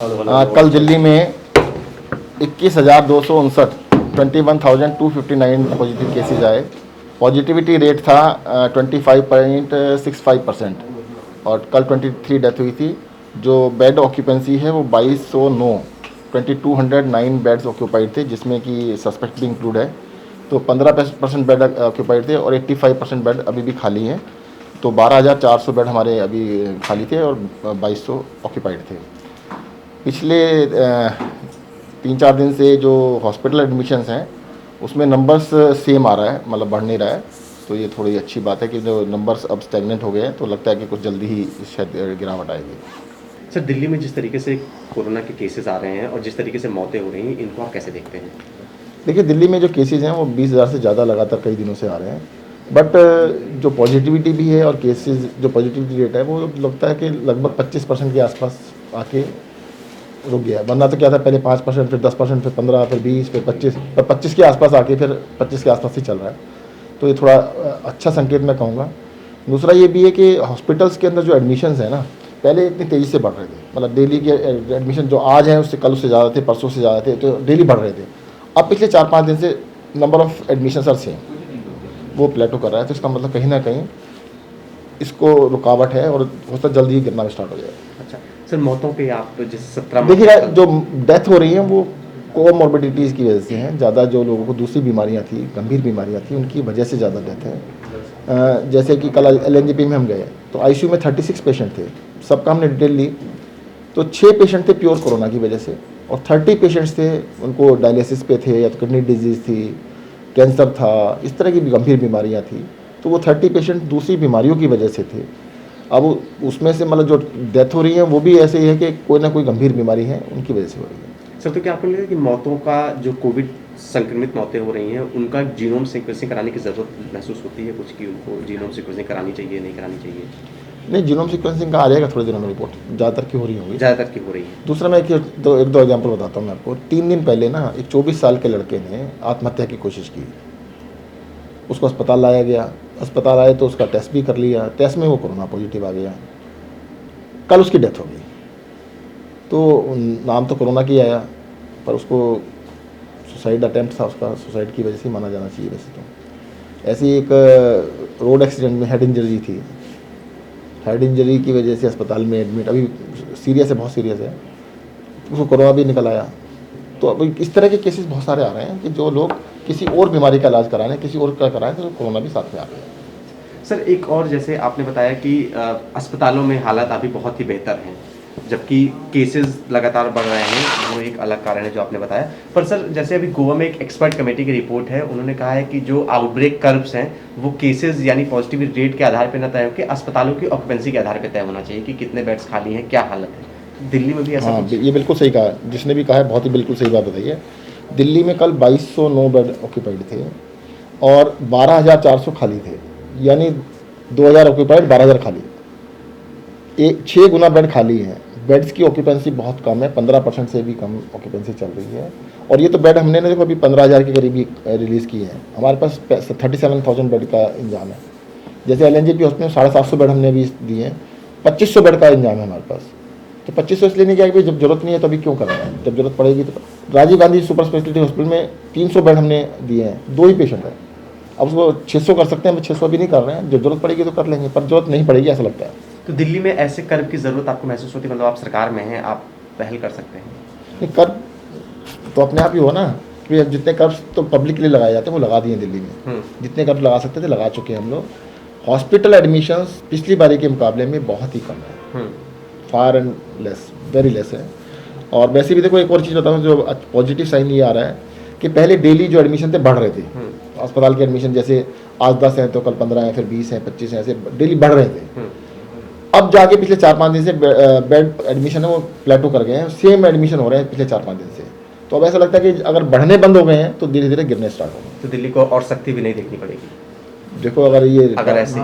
कल दिल्ली में 21,259 21,259 positive cases आए। पॉजिटिविटी रेट था 25.65% और कल 23 डेथ हुई थी। जो बेड ऑक्यूपेंसी है वो 2209 2209 बेड्स ऑक्यूपाइड थे, जिसमें कि सस्पेक्ट भी इंक्लूड है। तो 15% बेड ऑक्यूपाइड थे और 85% बेड अभी भी खाली हैं। तो 12,400 बेड हमारे अभी खाली थे और 2200 ऑक्यूपाइड थे। पिछले 3-4 दिन से जो हॉस्पिटल एडमिशन्स हैं उसमें नंबर्स सेम आ रहा है, मतलब बढ़ नहीं रहा है। तो ये थोड़ी अच्छी बात है कि जो नंबर्स अब स्टैग्नेंट हो गए हैं, तो लगता है कि कुछ जल्दी ही शायद गिरावट आएगी। सर, दिल्ली में जिस तरीके से कोरोना के केसेस आ रहे हैं और जिस तरीके से मौतें हो रही हैं, इनको आप कैसे देखते हैं? देखिए, दिल्ली में जो केसेज हैं वो 20,000 से ज़्यादा लगातार कई दिनों से आ रहे हैं। बट जो पॉजिटिविटी भी है और केसेज जो पॉजिटिविटी रेट है वो लगता है कि लगभग 25% के आसपास आके रुक गया। वरना तो क्या था, पहले 5%, फिर 10%, फिर 15%, फिर 20%, फिर 25%, पर 25 के आसपास आके फिर 25 के आसपास ही चल रहा है। तो ये थोड़ा अच्छा संकेत मैं कहूँगा। दूसरा ये भी है कि हॉस्पिटल्स के अंदर जो एडमिशन्स हैं ना, पहले इतनी तेज़ी से बढ़ रहे थे, मतलब डेली के एडमिशन जो आज हैं उससे कल उससे ज़्यादा थे, परसों से ज़्यादा थे, तो डेली बढ़ रहे थे। अब पिछले 4-5 दिन से number of admissions are same, वो प्लेटो कर रहा है। तो इसका मतलब कहीं ना कहीं इसको रुकावट है और हो सकता है जल्दी ही गिरना स्टार्ट हो जाएगा। अच्छा सर, मौतों पे आप जिस 17 देखिए, जो डेथ हो रही हैं वो कोमॉर्बिडिटीज़ की वजह से हैं। ज़्यादा जो लोगों को दूसरी बीमारियां थी, गंभीर बीमारियां थी, उनकी वजह से ज़्यादा डेथ है। जैसे कि कल LNJP में हम गए तो ICU में 36 पेशेंट थे, सबका हमने डिटेल ली। तो 6 पेशेंट थे प्योर कोरोना की वजह से और 30 पेशेंट्स थे उनको डायलिसिस पे थे, या तो किडनी डिजीज़ थी, कैंसर था, इस तरह की भी गंभीर बीमारियाँ थी। तो वो 30 पेशेंट दूसरी बीमारियों की वजह से थे। अब उसमें से मतलब जो डेथ हो रही है वो भी ऐसे ही है कि कोई ना कोई गंभीर बीमारी है उनकी वजह से हो रही है। सर, तो क्या आपको लगता है कि मौतों का जो कोविड संक्रमित मौतें हो रही हैं उनका जीनोम सीक्वेंसिंग कराने की ज़रूरत महसूस होती है कुछ, कि उनको जीनोम सीक्वेंसिंग करानी चाहिए, नहीं करानी चाहिए? नहीं, जीनोम सीक्वेंसिंग का आ जाएगा थोड़े दिनों में रिपोर्ट, ज़्यादातर की हो रही होगी। ज़्यादातर की हो रही है। दूसरा मैं एक दो एग्जाम्पल बताता हूँ मैं आपको। 3 दिन पहले ना एक 24 साल के लड़के ने आत्महत्या की कोशिश की। उसको अस्पताल लाया गया, अस्पताल आए तो उसका टेस्ट भी कर लिया, टेस्ट में वो कोरोना पॉजिटिव आ गया। कल उसकी डेथ हो गई। तो नाम तो कोरोना की आया, पर उसको सुसाइड अटेम्प्ट था, उसका सुसाइड की वजह से माना जाना चाहिए वैसे तो। ऐसी एक रोड एक्सीडेंट में हेड इंजरी थी, हेड इंजरी की वजह से अस्पताल में एडमिट, अभी सीरियस है, बहुत सीरियस है, उसको कोरोना भी निकल आया। तो अब इस तरह के केसेस बहुत सारे आ रहे हैं कि जो लोग किसी और बीमारी का इलाज करा रहे हैं, किसी और का करा रहे हैं, तो कोरोना भी साथ में आ रहा है। सर, एक और जैसे आपने बताया कि अस्पतालों में हालात अभी बहुत ही बेहतर हैं, जबकि केसेस लगातार बढ़ रहे हैं, वो एक अलग कारण है जो आपने बताया। पर सर, जैसे अभी गोवा में एक एक्सपर्ट कमेटी की रिपोर्ट है, उन्होंने कहा है कि जो आउटब्रेक कर्व्स हैं वो केसेस यानी पॉजिटिविटी रेट के आधार पर न तय होकर अस्पतालों की ऑक्यूपेंसी के आधार पर तय होना चाहिए कि कितने बेड्स खाली हैं, क्या हालत है। दिल्ली में भी ऐसा हाँ, कुछ? ये बिल्कुल सही कहा, जिसने भी कहा है बहुत ही बिल्कुल सही बात बताई है। दिल्ली में कल 2209 बेड ऑक्यूपाइड थे और 12,400 खाली थे, यानी 2,000 ऑक्यूपाइड, 12,000 खाली। 6 गुना बेड खाली हैं। बेड्स की ऑक्यूपेंसी बहुत कम है, 15% से भी कम ऑक्यूपेंसी चल रही है। और ये तो बेड हमने ना देखो अभी 15,000 के करीब ही रिलीज़ किए हैं। हमारे पास 37,000 बेड का इंतजाम है। जैसे LNJP हॉस्पिटल में 750 बेड हमने अभी दिए हैं, 2500 बेड का इंतजाम है हमारे पास। तो 2500 इसलिए नहीं किया कि जब जरूरत नहीं है तो अभी क्यों कर रहे हैं, जब जरूरत पड़ेगी तो। Rajiv Gandhi super speciality hospital में 300 बेड हमने दिए हैं, 2 ही पेशेंट है। अब उसको 600 कर सकते हैं, हम 600 भी नहीं कर रहे हैं, जब जरूरत पड़ेगी तो कर लेंगे, पर जरूरत नहीं पड़ेगी ऐसा लगता है। तो दिल्ली में ऐसे कर्व की ज़रूरत आपको महसूस होती है? मतलब आप सरकार में हैं, आप पहल कर सकते हैं। नहीं, कर्व तो अपने आप ही हो ना, कि जितने कर्व तो पब्लिक के लिए लगाए जाते हैं वो लगा दिए दिल्ली में। जितने कर्व लगा सकते थे लगा चुके हैं हम लोग। हॉस्पिटल एडमिशन्स पिछली बारी के मुकाबले में बहुत ही कम है, far and less, very less है। और वैसे भी देखो, एक और चीज़ बताऊँ जो पॉजिटिव साइन ये आ रहा है कि पहले डेली जो एडमिशन थे बढ़ रहे थे। अस्पताल के एडमिशन जैसे आज 10 हैं तो कल 15 हैं, फिर 20 हैं, 25 हैं, ऐसे डेली बढ़ रहे थे। अब जाके पिछले 4-5 दिन से बेड एडमिशन है वो प्लेटो कर गए हैं, सेम एडमिशन हो रहे हैं पिछले 4-5 दिन से। तो अब ऐसा लगता है कि अगर बढ़ने बंद हो गए हैं तो धीरे धीरे गिरने स्टार्ट होंगे। तो दिल्ली को और सख्ती भी नहीं देखनी पड़ेगी। देखो, अगर ये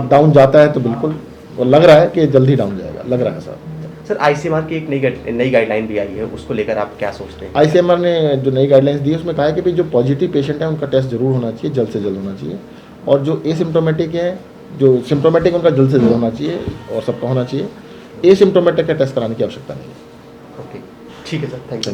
डाउन जाता है तो बिल्कुल, और लग रहा है कि जल्दी डाउन जाएगा, लग रहा है सर। सर, ICMR की एक नई गाइडलाइन भी आई है, उसको लेकर आप क्या सोचते हैं? ICMR ने जो नई गाइडलाइंस दी है उसमें कहा है कि भाई जो पॉजिटिव पेशेंट है उनका टेस्ट जरूर होना चाहिए, जल्द से जल्द होना चाहिए। और जो एसिम्टोमेटिक है, जो सिम्टोमेटिक उनका जल्द से जल्द होना चाहिए और सबका होना चाहिए। एसिम्टोमेटिक का टेस्ट कराने की आवश्यकता नहीं है। ओके, ठीक है सर, थैंक यू।